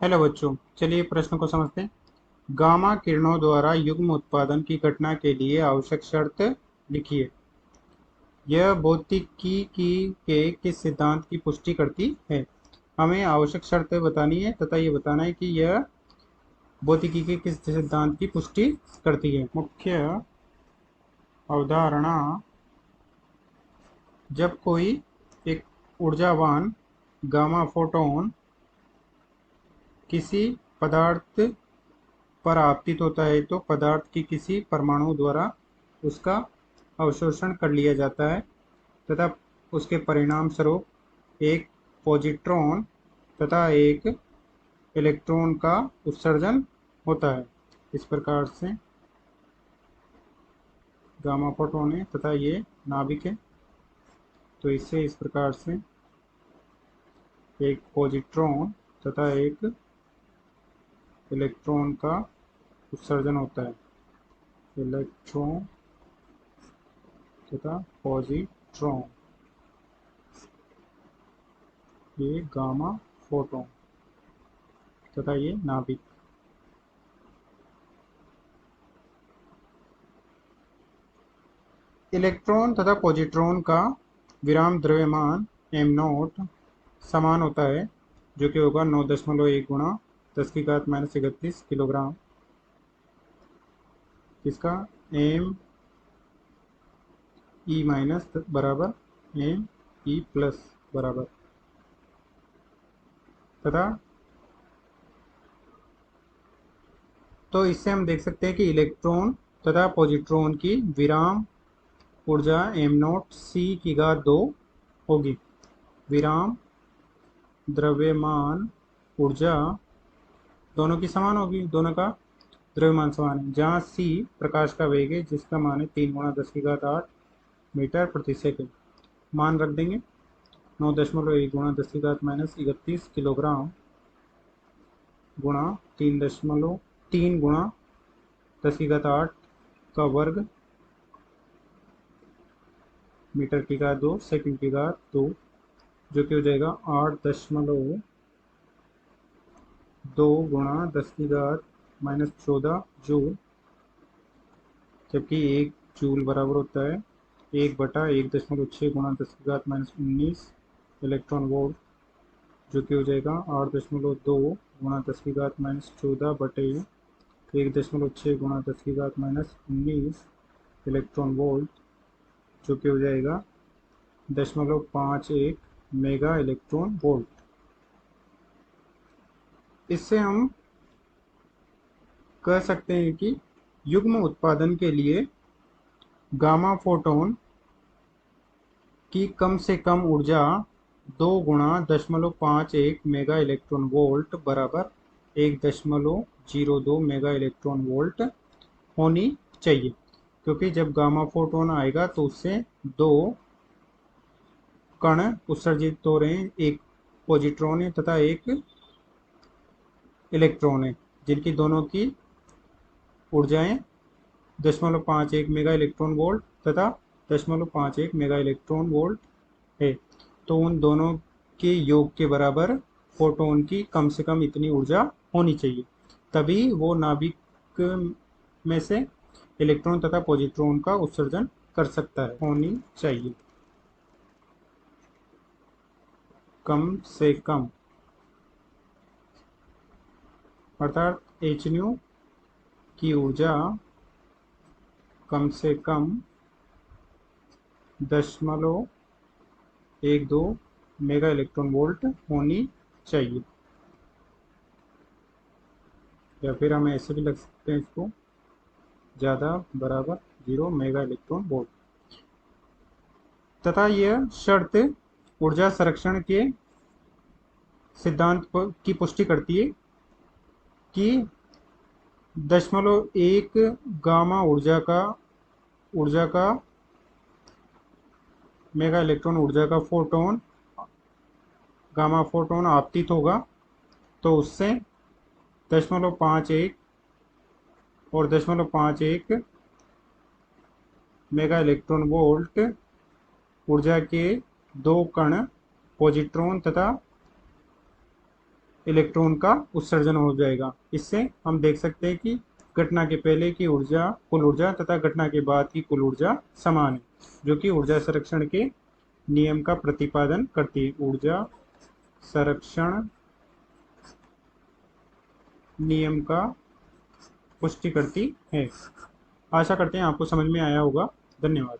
Hello बच्चों, चलिए प्रश्न को समझते हैं। गामा किरणों द्वारा युग्म उत्पादन की घटना के लिए आवश्यक शर्त लिखिए। यह भौतिकी के किस सिद्धांत की पुष्टि करती है? हमें आवश्यक शर्त बतानी है तथा ये बताना है कि यह भौतिकी के किस सिद्धांत की पुष्टि करती है। मुख्य अवधारणा: जब कोई एक ऊर्जावान गामा फोटोन किसी पदार्थ पर आपतित होता है तो पदार्थ की किसी परमाणु द्वारा उसका अवशोषण कर लिया जाता है तथा उसके परिणाम स्वरूप एक पॉजिट्रॉन तथा एक इलेक्ट्रॉन का उत्सर्जन होता है। इस प्रकार से गामा फोटोन है तथा ये नाभिक है, तो इससे इस प्रकार से एक पॉजिट्रॉन तथा एक इलेक्ट्रॉन का उत्सर्जन होता है। इलेक्ट्रॉन तथा पॉजिट्रॉन, ये गामा फोटोन तथा ये नाभिक। इलेक्ट्रॉन तथा पॉजिट्रॉन का विराम द्रव्यमान एम नॉट समान होता है, जो कि होगा 9.1 गुणा 10⁻31 किलोग्राम। इसका एम ई माइनस बराबर एम ई प्लस बराबर तथा, तो इससे हम देख सकते हैं कि इलेक्ट्रॉन तथा पॉजिट्रॉन की विराम ऊर्जा एम नॉट सी की घात 2 होगी। विराम द्रव्यमान ऊर्जा दोनों की समान होगी, दोनों का द्रव्यमान समान है। जहाँ सी प्रकाश का वेग है, जिसका मान है 3 × 10⁸ मीटर प्रति सेकंड। मान रख देंगे 9.1 गुणा 10⁻31 किलोग्राम गुणा 3 गुणा 10⁸ का वर्ग मीटर की घात 2 सेकंड की घात 2, जो कि हो जाएगा 8.2 गुणा 10⁻14 जूल, जबकि 1 जूल बराबर होता है 1/1.6 गुणा 10⁻19 इलेक्ट्रॉन वोल्ट, जो कि हो जाएगा 8.2 गुणा 10⁻14 बटे 1.6 गुणा 10⁻19 इलेक्ट्रॉन वोल्ट, जो कि हो जाएगा 0.51 मेगा इलेक्ट्रॉन वोल्ट। इससे हम कह सकते हैं कि युग्म उत्पादन के लिए गामा फोटोन की कम से कम ऊर्जा 2 गुणा 0.51 मेगा इलेक्ट्रॉन वोल्ट बराबर 1.02 मेगा इलेक्ट्रॉन वोल्ट होनी चाहिए, क्योंकि जब गामा फोटोन आएगा तो उससे दो कण उत्सर्जित हो रहे हैं, एक पॉजिट्रॉन है तथा एक इलेक्ट्रॉन है, जिनकी दोनों की ऊर्जाएं 0.51 मेगा इलेक्ट्रॉन वोल्ट तथा 0.51 मेगा इलेक्ट्रॉन वोल्ट है। तो उन दोनों के योग के बराबर फोटोन की कम से कम इतनी ऊर्जा होनी चाहिए, तभी वो नाभिक में से इलेक्ट्रॉन तथा पॉजिट्रॉन का उत्सर्जन कर सकता है। होनी चाहिए कम से कम, अर्थात एच न्यू की ऊर्जा कम से कम 0.12 मेगा इलेक्ट्रॉन वोल्ट होनी चाहिए, या फिर हम ऐसे भी लग सकते हैं इसको, ज़्यादा बराबर 0 मेगा इलेक्ट्रॉन वोल्ट। तथा यह शर्त ऊर्जा संरक्षण के सिद्धांत की पुष्टि करती है कि 0.1 गामा ऊर्जा का मेगा इलेक्ट्रॉन ऊर्जा का गामा फोटोन आपतित होगा, तो उससे 0.51 और 0.51 मेगा इलेक्ट्रॉन वोल्ट ऊर्जा के दो कण पॉजिट्रॉन तथा इलेक्ट्रॉन का उत्सर्जन हो जाएगा। इससे हम देख सकते हैं कि घटना के पहले की ऊर्जा, कुल ऊर्जा तथा घटना के बाद की कुल ऊर्जा समान है, जो कि ऊर्जा संरक्षण के नियम का प्रतिपादन करती है। ऊर्जा संरक्षण नियम का पुष्टि करती है। आशा करते हैं आपको समझ में आया होगा। धन्यवाद।